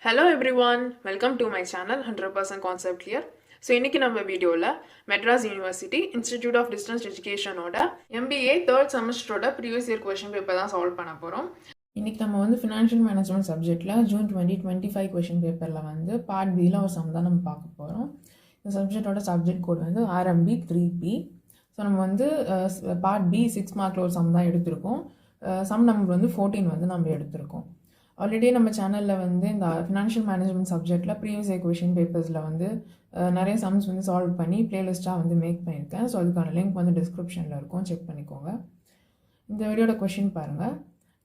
Hello everyone, welcome to my channel 100% Concept Clear. So இன்றைக்கி நம்ம வீடியோவில் Madras university institute of distance எஜுகேஷனோட MBA third செமஸ்டரோட ப்ரீவியஸ் இயர் கொஷின் பேப்பர் தான் solve பண்ண போகிறோம். இன்றைக்கி நம்ம வந்து ஃபினான்ஷியல் மேனேஜ்மெண்ட் சப்ஜெக்டில் ஜூன் 2025 கொஷின் பேப்பரில் வந்து பார்ட் பியில் ஒரு சம் தான் நம்ம பார்க்க போகிறோம். இந்த சப்ஜெக்டோட சப்ஜெக்ட் கோட் வந்து RMB 3P. ஸோ நம்ம வந்து பார்ட் பி 6 மார்க்கில் ஒரு சம் தான் எடுத்திருக்கோம். சம் நம்பர் வந்து 14 வந்து நம்ம எடுத்திருக்கோம். ஆல்ரெடி நம்ம சேனலில் வந்து இந்த ஃபினான்ஷியல் மேனேஜ்மெண்ட் சப்ஜெக்டில் ப்ரீவியஸ் இயர் கொஷின் பேப்பர்ஸில் வந்து நிறைய சம்ஸ் வந்து சால்வ் பண்ணி ப்ளேலிஸ்ட்டாக வந்து மேக் பண்ணியிருக்கேன். ஸோ அதுக்கான லிங்க் வந்து டிஸ்கிரிப்ஷனில் இருக்கும், செக் பண்ணிக்கோங்க. இந்த வீடியோட கொஷின் பாருங்கள்.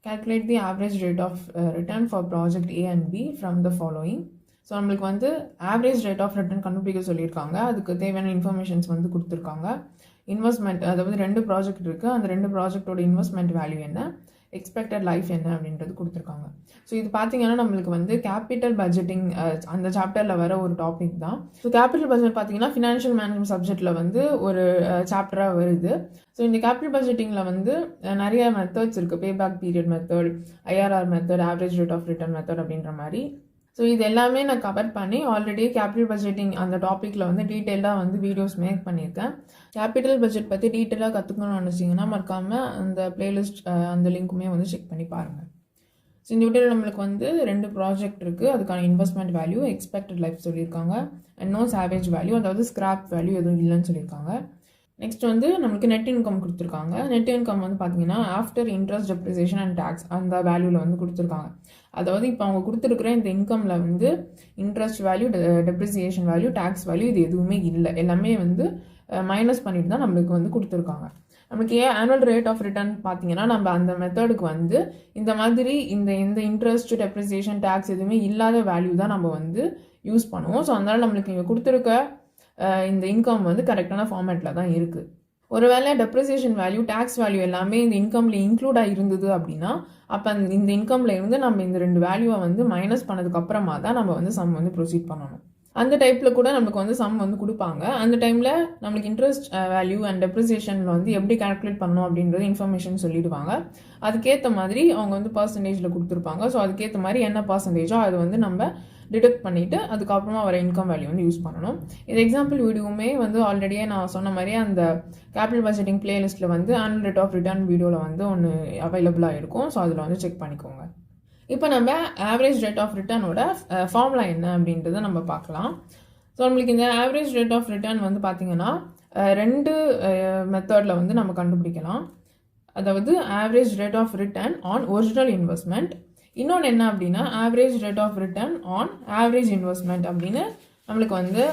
Calculate the average rate of return for project A and B from the following. So நம்மளுக்கு வந்து ஆவரேஜ் ரேட் ஆஃப் ரிட்டர்ன் கண்டுபிடிக்க சொல்லியிருக்காங்க. அதுக்கு தேவையான இன்ஃபர்மேஷன்ஸ் வந்து கொடுத்துருக்காங்க. இன்வெஸ்ட்மெண்ட், அதாவது 2 ப்ராஜெக்ட் இருக்குது. அந்த 2 ப்ராஜெக்டோட இன்வெஸ்ட்மெண்ட் வேல்யூ என்ன, எக்ஸ்பெக்டட் லைஃப் என்ன அப்படின்றது கொடுத்துருக்காங்க. ஸோ இது பார்த்தீங்கன்னா நம்மளுக்கு வந்து கேபிட்டல் பட்ஜெட்டிங் அந்த சாப்டரில் வர ஒரு டாபிக் தான். ஸோ கேபிட்டல் பட்ஜெட் பார்த்தீங்கன்னா ஃபினான்ஷியல் மேனேஜ்மெண்ட் சப்ஜெக்டில் வந்து ஒரு சாப்டராக வருது. ஸோ இந்த கேபிட்டல் பட்ஜெட்டிங்கில் வந்து நிறைய மெத்தட்ஸ் இருக்குது. Payback period method, IRR method, average rate of return method அப்படின்ற மாதிரி. ஸோ இது எல்லாமே நான் கவர் பண்ணி ஆல்ரெடி கேபிட்டல் பட்ஜெட்டிங் அந்த டாப்பிக்கில் வந்து டீட்டெயிலாக வந்து வீடியோஸ் மேக் பண்ணியிருக்கேன். கேபிட்டல் பட்ஜெட் பற்றி டீட்டெயிலாக கற்றுக்கணும்னு நினச்சிங்கன்னா மறக்காமல் அந்த பிளேலிஸ்ட் அந்த லிங்க்குமே வந்து செக் பண்ணி பாருங்கள். ஸோ இந்த வீடியோவில் நம்மளுக்கு வந்து 2 ப்ராஜெக்ட் இருக்குது. அதுக்கான இன்வெஸ்ட்மெண்ட் வேல்யூ, எக்ஸ்பெக்டட் லைஃப் சொல்லியிருக்காங்க. அண்ட் நோ சாவேஜ் வேல்யூ, அதாவது ஸ்கிராப் வேல்யூ எதுவும் இல்லைன்னு சொல்லியிருக்காங்க. நெக்ஸ்ட் வந்து நம்மளுக்கு நெட் இன்கம் கொடுத்துருக்காங்க. நெட் இன்கம் வந்து பார்த்தீங்கன்னா after interest, depreciation and tax அந்த வேல்யூவில் வந்து கொடுத்துருக்காங்க. அதாவது இப்போ அவங்க கொடுத்துருக்குற இந்த இன்கமில் வந்து interest value, depreciation value, tax value இது எதுவுமே இல்லை. எல்லாமே வந்து மைனஸ் பண்ணிட்டு தான் நம்மளுக்கு வந்து கொடுத்துருக்காங்க. நம்மளுக்கு ஆனுவல் ரேட் ஆஃப் ரிட்டர்ன் பார்த்தீங்கன்னா நம்ம அந்த மெத்தடுக்கு வந்து இந்த மாதிரி இந்த இன்ட்ரெஸ்ட், டெப்ரிசியேஷன், டேக்ஸ் எதுவுமே இல்லாத வேல்யூ தான் நம்ம வந்து யூஸ் பண்ணுவோம். ஸோ அதனால் நம்மளுக்கு இங்கே கொடுத்துருக்க இந்த இன்கம் வந்து கரெக்டான ஃபார்மேட்டில் தான் இருக்குது. ஒருவேளை டெப்ரிசியேஷன் வேல்யூ, டேக்ஸ் வேல்யூ எல்லாமே இந்த இன்கமில் இன்க்ளூடாக இருந்தது அப்படின்னா அப்போ இந்த இன்கமில் இருந்து நம்ம இந்த 2 வேல்யூவை வந்து மைனஸ் பண்ணதுக்கு அப்புறமா தான் நம்ம வந்து சம் வந்து ப்ரொசீட் பண்ணணும். அந்த டைப்பில் கூட நமக்கு வந்து சம் வந்து கொடுப்பாங்க. அந்த டைமில் நம்மளுக்கு இன்ட்ரெஸ்ட் வேல்யூ அண்ட் டெப்ரிசியேஷனில் வந்து எப்படி கால்குலேட் பண்ணணும் அப்படின்றது இன்ஃபர்மேஷன் சொல்லிடுவாங்க. அதுக்கேற்ற மாதிரி அவங்க வந்து பர்சன்டேஜில் கொடுத்துருப்பாங்க. ஸோ அதுக்கேற்ற மாதிரி என்ன பர்சன்டேஜோ அது வந்து நம்ம டிடெக்ட் பண்ணிவிட்டு அதுக்கப்புறமா வர இன்கம் வேல்யூ வந்து யூஸ் பண்ணணும். இது எக்ஸாம்பிள் வீடியோவுமே வந்து ஆல்ரெடியே நான் சொன்ன மாதிரியே அந்த கேபிட்டல் பட்ஜெட்டிங் பிளேலிஸ்ட்டில் வந்து ஆனுவல் ரேட் ஆஃப் ரிட்டர்ன் வீடியோவில் வந்து ஒன்று அவைலபிளாக இருக்கும். ஸோ அதில் வந்து செக் பண்ணிக்கோங்க. இப்போ நம்ம ஆவரேஜ் ரேட் ஆஃப் ரிட்டர்னோட ஃபார்முலா என்ன அப்படின்றத நம்ம பார்க்கலாம். ஸோ நம்மளுக்கு இந்த ஆவரேஜ் ரேட் ஆஃப் ரிட்டர்ன் வந்து பார்த்திங்கன்னா 2 மெத்தடில் வந்து நம்ம கண்டுபிடிக்கலாம். அதாவது average rate of return on original investment, இன்னொன்று என்ன அப்படின்னா average rate of return on average investment அப்படின்னு நம்மளுக்கு வந்து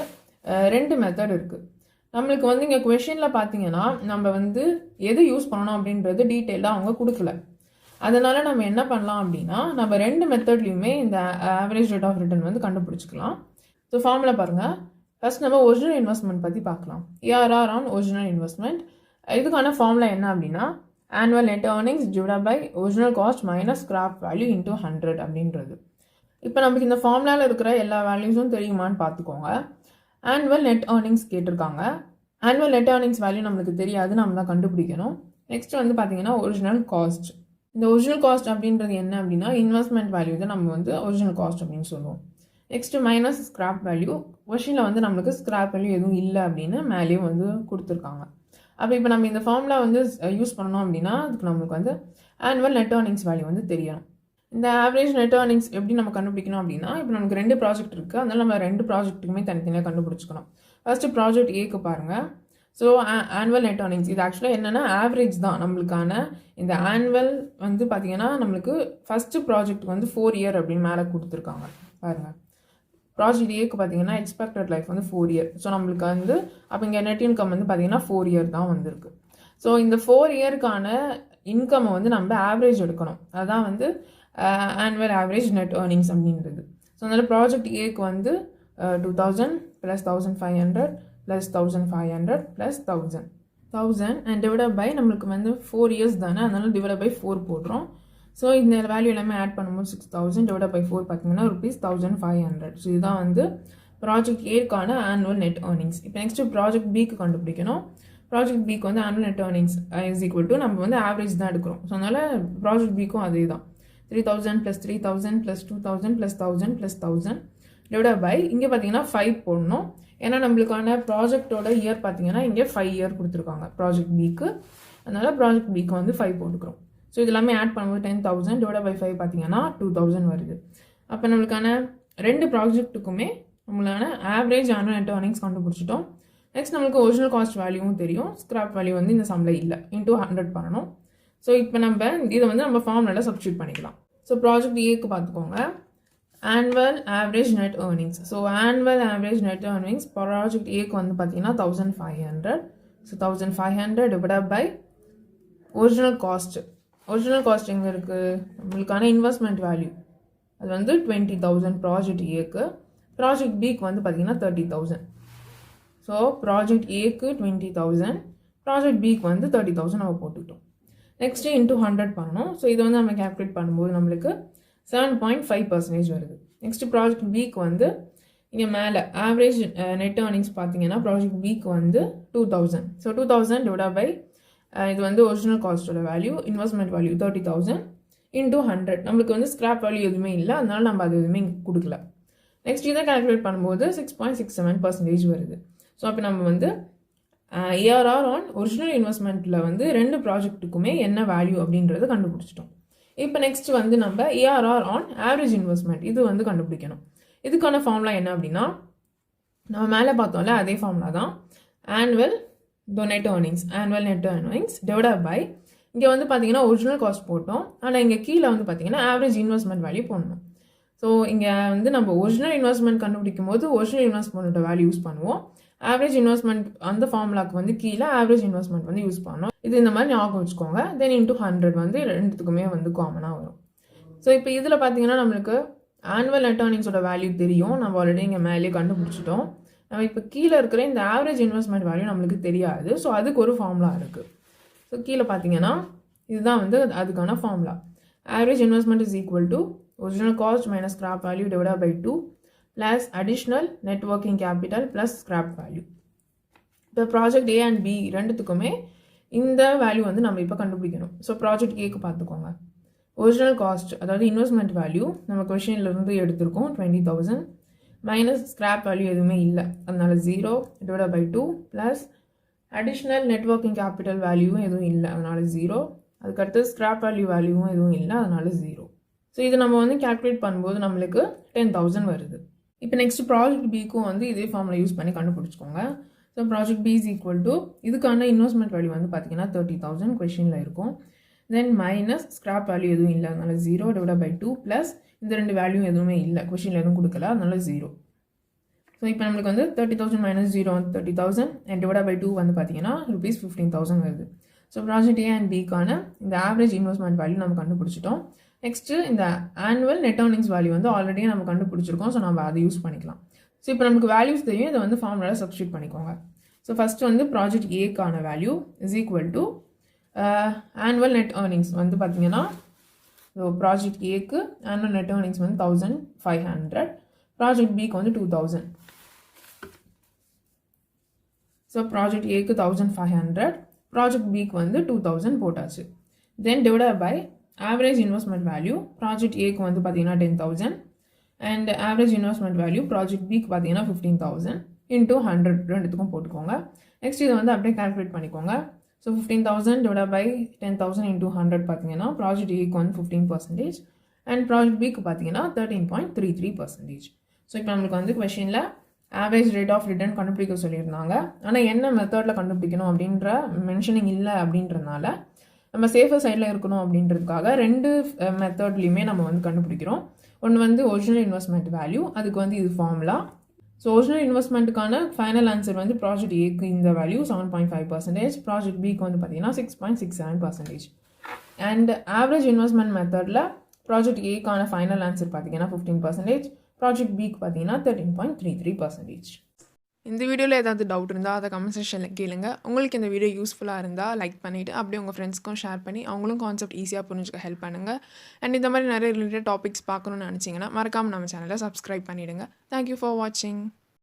2 மெத்தட் இருக்குது. நம்மளுக்கு வந்து இங்கே கொஷனில் பார்த்தீங்கன்னா நம்ம வந்து எது யூஸ் பண்ணணும் அப்படின்றது டீட்டெயிலாக அவங்க கொடுக்கல. அதனால் நம்ம என்ன பண்ணலாம் அப்படின்னா நம்ம 2 மெத்தட்லையுமே இந்த ஆவரேஜ் ரேட் ஆஃப் ரிட்டர்ன் வந்து கண்டுபிடிச்சிக்கலாம். ஸோ ஃபார்முலா பாருங்கள். ஃபர்ஸ்ட் நம்ம ஒரிஜினல் இன்வெஸ்ட்மெண்ட் பற்றி பார்க்கலாம். ARR on original investment. இதுக்கான ஃபார்முலா என்ன அப்படின்னா annual net earnings divided by original cost minus scrap value into 100 அப்படின்றது. இப்போ நமக்கு இந்த ஃபார்முலாவில் இருக்கிற எல்லா வேல்யூஸும் தெரியுமான்னு பார்த்துக்கோங்க. ஆனுவல் நெட் ஏர்னிங்ஸ் கேட்டிருக்காங்க. ஆனுவல் நெட் ஏர்னிங்ஸ் வேல்யூ நம்மளுக்கு தெரியாது, நம்ம தான் கண்டுபிடிக்கணும். நெக்ஸ்ட் வந்து பார்த்தீங்கன்னா ஒரிஜினல் காஸ்ட். இந்த ஒரிஜினல் காஸ்ட் அப்படின்றது என்ன அப்படின்னா இன்வெஸ்ட்மெண்ட் வேல்யூ தான் நம்ம வந்து ஒரிஜினல் காஸ்ட் அப்படின்னு சொல்லுவோம். Next minus scrap value. கொஷனில் வந்து நம்மளுக்கு ஸ்கிராப் வேல்யூ எதுவும் இல்லை அப்படின்னு மேலேயும் வந்து கொடுத்துருக்காங்க. அப்போ இப்போ நம்ம இந்த ஃபார்முலா வந்து யூஸ் பண்ணணும் அப்படின்னா அதுக்கு நம்மளுக்கு வந்து ஆனுவல் நெட் ஏர்னிங்ஸ் வேல்யூ வந்து தெரியணும். இந்த ஆவரேஜ் நெட் ஏர்னிங்ஸ் எப்படி நம்ம கண்டுபிடிக்கணும் அப்படின்னா இப்போ நமக்கு 2 ப்ராஜெக்ட் இருக்குது. அதனால் நம்ம 2 ப்ராஜெக்ட்டுக்குமே தனித்தனியாக கண்டுபிடிச்சிக்கணும். ஃபர்ஸ்ட்டு ப்ராஜெக்ட் ஏக்கு பாருங்கள். ஸோ ஆனுவல் நெட் ஏர்னிங்ஸ் இது ஆக்சுவலாக என்னென்னா ஆவரேஜ் தான் நம்மளுக்கான. இந்த ஆனுவல் வந்து பார்த்திங்கன்னா நம்மளுக்கு ஃபஸ்ட்டு ப்ராஜெக்ட்டுக்கு வந்து 4 இயர் அப்படின்னு மேலே கொடுத்துருக்காங்க பாருங்கள். ப்ராஜெக்ட் ஏக்கு பார்த்தீங்கன்னா எக்ஸ்பெக்டட் லைஃப் வந்து 4 இயர். ஸோ நம்மளுக்கு வந்து அப்போ இங்கே நெட் இன்கம் வந்து பார்த்தீங்கன்னா 4 இயர் தான் வந்திருக்கு. ஸோ இந்த 4 இயருக்கான இன்கம்மை வந்து நம்ம ஆவரேஜ் எடுக்கணும். அதுதான் வந்து ஆனுவல் ஆவரேஜ் நெட் ஏர்னிங்ஸ் அப்படின்றது. ஸோ அதனால் ப்ராஜெக்ட் ஏக்கு வந்து 2000 + 1500 + 1500 + 1000 அண்ட் டிவைட் பை நம்மளுக்கு வந்து 4 இயர்ஸ் தானே, அதனால டிவைட் பை 4 போடுறோம். ஸோ இந்த வேல்யூ எல்லாமே ஆட் பண்ணும்போது 6000 டிவைட் பை 4 பார்த்தீங்கன்னா ₹1500. ஸோ இதுதான் வந்து ப்ராஜெக்ட் ஏக்கான ஆனுவல் நெட் ஏர்னிங்ஸ். இப்போ நெக்ஸ்ட்டு ப்ராஜெக்ட் பிக்கு கண்டுபிடிக்கணும். ப்ராஜெக்ட் பிக்கு வந்து annual net earnings is equal to நம்ம வந்து ஆவரேஜ் தான் எடுக்கிறோம். ஸோ அதனால் ப்ராஜெக்ட் பிக்கும் அதே தான். 3000 plus 3000 plus 2000 plus 1000 plus 1000 divided by இங்கே பார்த்தீங்கன்னா 5 போடணும். ஏன்னா நம்மளுக்கான ப்ராஜெக்டோட இயர் பார்த்தீங்கன்னா இங்கே 5 இயர் கொடுத்துருக்காங்க ப்ராஜெக்ட் பிக்கு. அதனால ப்ராஜெக்ட் பிக்கு வந்து 5 போட்டுக்கிறோம். ஸோ இது எல்லாமே ஆட் பண்ணும்போது 10,000 divided by 5 பார்த்தீங்கன்னா 2000 வருது. அப்போ நம்மளுக்கான ரெண்டு ப்ராஜெக்ட்டுக்குமே நம்மளான ஆவரேஜ் ஆனுவல் நெட் earnings கண்டுபிடிச்சிட்டோம். நெக்ஸ்ட் நம்மளுக்கு ஒரிஜினல் காஸ்ட் வேல்யூவும் தெரியும். ஸ்கிராப் வேல்யூ வந்து இந்த சம்மில் இல்லை, இன்டூ 100 பண்ணணும். ஸோ இப்போ நம்ம இதை வந்து நம்ம ஃபார்முலாவில் சப்ஸ்டியூட் பண்ணிக்கலாம். ஸோ ப்ராஜெக்ட் ஏக்கு பார்த்துக்கோங்க, annual average net earnings. So annual average net earnings project ஏக்கு வந்து பார்த்தீங்கன்னா 1500. So 1500 divided by original cost. Original cost எங்கே இருக்குது? நம்மளுக்கான இன்வெஸ்ட்மெண்ட் வேல்யூ அது வந்து 20,000 ப்ராஜெக்ட் ஏக்கு. ப்ராஜெக்ட் பிக்கு வந்து பார்த்தீங்கன்னா 30,000. ஸோ ப்ராஜெக்ட் ஏக்கு 20,000, ப்ராஜெக்ட் பிக்கு வந்து 30,000 நம்ம போட்டுக்கிட்டோம். நெக்ஸ்ட்டு இன்டூ 100 பண்ணணும். ஸோ இதை வந்து நம்ம கேல்குலேட் பண்ணும்போது நம்மளுக்கு 7.5% வருது. நெக்ஸ்ட்டு ப்ராஜெக்ட் பிக்கு வந்து இங்கே மேலே ஆவரேஜ் நெட் earnings பார்த்தீங்கன்னா ப்ராஜெக்ட் பிக்கு வந்து 2,000. ஸோ 2,000 டிவைட் பை இது வந்து ஒரிஜினல் காஸ்ட்டோட வேல்யூ, இன்வெஸ்ட்மெண்ட் வேல்யூ 30,000 இன்டூ 100. நம்மளுக்கு வந்து ஸ்கிராப் வேல்யூ எதுவுமே இல்லை, அதனால நம்ம அது எதுவுமே கொடுக்கல. நெக்ஸ்ட் இதை கால்குலேட் பண்ணும்போது 6.67% வருது. ஸோ அப்போ நம்ம வந்து ஏஆர்ஆர் ஆன் ஒரிஜினல் இன்வெஸ்ட்மெண்ட்டில் வந்து ரெண்டு ப்ராஜெக்ட்டுக்குமே என்ன வேல்யூ அப்படின்றத கண்டுபிடிச்சிட்டோம். இப்போ நெக்ஸ்ட் வந்து நம்ம ஏஆர்ஆர் ஆன் ஆவரேஜ் இன்வெஸ்ட்மெண்ட் இது வந்து கண்டுபிடிக்கணும். இதுக்கான ஃபார்முலா என்ன அப்படின்னா நம்ம மேலே பார்த்தோம்ல அதே ஃபார்முலா தான். Annual net earnings divided by இங்கே வந்து பார்த்தீங்கன்னா ஒரிஜினல் காஸ்ட் போட்டோம், ஆனால் இங்கே கீழே வந்து பார்த்தீங்கன்னா ஆவரேஜ் இன்வெஸ்ட்மெண்ட் வேல்யூ போடணும். ஸோ இங்கே வந்து நம்ம ஒரிஜினல் இன்வெஸ்ட்மெண்ட் கண்டுபிடிக்கும் போது ஒரிஜினல் இன்வெஸ்ட்மெண்ட்டோட வேல்யூ யூஸ் பண்ணுவோம். ஆவரேஜ் இன்வெஸ்ட்மெண்ட் அந்த ஃபார்முலாக்கு வந்து கீழே ஆவரேஜ் இன்வெஸ்ட்மெண்ட் வந்து யூஸ் பண்ணோம். இது இந்த மாதிரி ஞாபகம் வச்சுக்கோங்க. தென் இன்டூ 100 வந்து ரெண்டுத்துக்குமே வந்து காமனாக வரும். ஸோ இப்போ இதில் பார்த்தீங்கன்னா நம்மளுக்கு ஆனுவல் நெட் earningsோட வேல்யூ தெரியும், நம்ம ஆல்ரெடி இங்கே மேலேயே கண்டுபிடிச்சிட்டோம். நம்ம இப்போ கீழே இருக்கிற இந்த ஆவரேஜ் இன்வெஸ்ட்மெண்ட் வேல்யூ நம்மளுக்கு தெரியாது. ஸோ அதுக்கு ஒரு ஃபார்முலா இருக்குது. ஸோ கீழே பார்த்தீங்கன்னா இதுதான் வந்து அதுக்கான formula. Average investment is equal to original cost minus scrap value divided by 2 plus additional net working capital plus scrap value. இப்போ ப்ராஜெக்ட் ஏ அண்ட் பி ரெண்டுத்துக்குமே இந்த வேல்யூ வந்து நம்ம இப்போ கண்டுபிடிக்கணும். ஸோ ப்ராஜெக்ட் ஏக்கு பார்த்துக்கோங்க, ஒரிஜினல் காஸ்ட் அதாவது இன்வெஸ்ட்மெண்ட் வேல்யூ நம்ம கொஷின்லேருந்து எடுத்திருக்கோம் 20,000 மைனஸ் ஸ்கிராப் வேல்யூ எதுவுமே இல்லை, அதனால 0 divided by 2 plus additional net working capital வேல்யூவும் எதுவும் இல்லை, அதனால 0. அதுக்கடுத்து ஸ்கிராப் வேல்யூவும் எதுவும் இல்லை, அதனால 0. ஸோ இது நம்ம வந்து கேல்குலேட் பண்ணும்போது நம்மளுக்கு 10,000 வருது. இப்போ நெக்ஸ்ட் ப்ராஜெக்ட் பிக்கும் வந்து இதே ஃபார்முலா யூஸ் பண்ணி கண்டுபிடிச்சிக்கோங்க. So project B is equal to இதுக்கான இன்வெஸ்ட்மெண்ட் வேல்யூ வந்து பார்த்தீங்கன்னா 30,000 கொஷினில் இருக்கும். தென் மைனஸ் ஸ்கிராப் வேல்யூ எதுவும் இல்லை, அதனால 0 டிவைட் பை 2 ப்ளஸ் இந்த ரெண்டு வேல்யூ எதுவுமே இல்லை, கொஷினில் எதுவும் கொடுக்கல, அதனால 0. ஸோ இப்போ நம்மளுக்கு வந்து 30,000 மைனஸ் 0 வந்து 30,000 அண்ட் டிவைட் பை 2 வந்து பார்த்தீங்கன்னா rupees 15,000 வருது. ஸோ ப்ராஜெக்ட் ஏ அண்ட் பிக்கான இந்த ஆவரேஜ் இன்வெஸ்ட்மெண்ட் வேல்யூ நம்ம கண்டுபிடிச்சிட்டோம். நெக்ஸ்ட்டு இந்த ஆனுவல் நெட் earnings வேல்யூ வந்து ஆல்ரெடி நம்ம கண்டுபிடிச்சிருக்கோம். ஸோ நம்ம அதை யூஸ் பண்ணிக்கலாம். ஸோ இப்போ நமக்கு வேல்யூஸ் தெரியும், இதை வந்து ஃபார்முலாவில் சப்ஸ்டியூட் பண்ணிக்கோங்க. ஸோ ஃபஸ்ட்டு வந்து ப்ராஜெக்ட் ஏக்கான value is equal to annual net earnings வந்து பார்த்தீங்கன்னா ஸோ ப்ராஜெக்ட் ஏக்கு ஆனுவல் நெட் earnings வந்து 1,500, ப்ராஜெக்ட் பிக்கு வந்து 2,000. ஸோ ப்ராஜெக்ட் ஏக்கு 1,500, ப்ராஜெக்ட் பிக்கு வந்து 2,000 போட்டாச்சு. Then divided by average investment value project ஏக்கு வந்து பார்த்தீங்கன்னா 10,000 and average investment value project பிக்கு பார்த்தீங்கன்னா 15,000 இன்டூ 100 ரெண்டுத்துக்கும் போட்டுக்கோங்க. நெக்ஸ்ட் இதை வந்து அப்படியே கால்குலேட் பண்ணிக்கோங்க. ஸோ 15,000 டிவைட் பை 10,000 இன்டூ 100 பார்த்தீங்கன்னா ப்ராஜெக்ட் ஏக்கு வந்து 15% அண்ட் ப்ராஜெக்ட் பிக்கு பார்த்தீங்கன்னா 13.33%. ஸோ இப்போ நம்மளுக்கு வந்து கொஷினில் ஆவரேஜ் ரேட் ஆஃப் ரிட்டர்ன் கண்டுபிடிக்க சொல்லியிருந்தாங்க. ஆனால் என்ன மெத்தடில் கண்டுபிடிக்கணும் அப்படின்ற மென்ஷனிங் இல்லை அப்படின்றதுனால நம்ம சேஃபர் சைடில் இருக்கணும் அப்படின்றதுக்காக ரெண்டு மெத்தட்லேயுமே நம்ம வந்து கண்டுபிடிக்கிறோம். ஒன்று வந்து ஒரிஜினல் இன்வெஸ்ட்மெண்ட் வேல்யூ, அதுக்கு வந்து இது ஃபார்முலா. ஸோ ஒரிஜினல் இன்வெஸ்ட்மெண்ட்டுக்கான ஃபைனல் ஆன்சர் வந்து ப்ராஜெக்ட் ஏக்கு இந்த வேல்யூ 7.5%, ப்ராஜெக்ட் பிக்கு வந்து பார்த்தீங்கன்னா 6.67%. அண்ட் ஆவரேஜ் இன்வெஸ்ட்மெண்ட் மெத்தடில் ப்ராஜெக்ட் ஏக்கான ஃபைனல் ஆன்சர் பார்த்தீங்கன்னா 15%, ப்ராஜெக்ட் பிக்கு பார்த்தீங்கன்னா 13.33%. இந்த வீடியோவில் ஏதாவது டவுட் இருந்தால் அதை கமெண்ட் செக்ஷனில் கேளுங்க. உங்களுக்கு இந்த வீடியோ யூஸ்ஃபுல்லாக இருந்தால் லைக் பண்ணிவிட்டு அப்படியே உங்கள் ஃப்ரெண்ட்ஸ்க்கும் ஷேர் பண்ணி அவங்களும் கான்செப்ட் ஈஸியாக புரிஞ்சுக்க ஹெல்ப் பண்ணுங்கள். அண்ட் இந்த மாதிரி நிறைய ரிலேட்டட் டாபிக்ஸ் பார்க்கணுன்னு நினச்சிங்கன்னா மறக்காமல் நம்ம சேனலை சப்ஸ்கிரைப் பண்ணிவிடுங்க. தேங்க்யூ ஃபார் வாட்சிங்.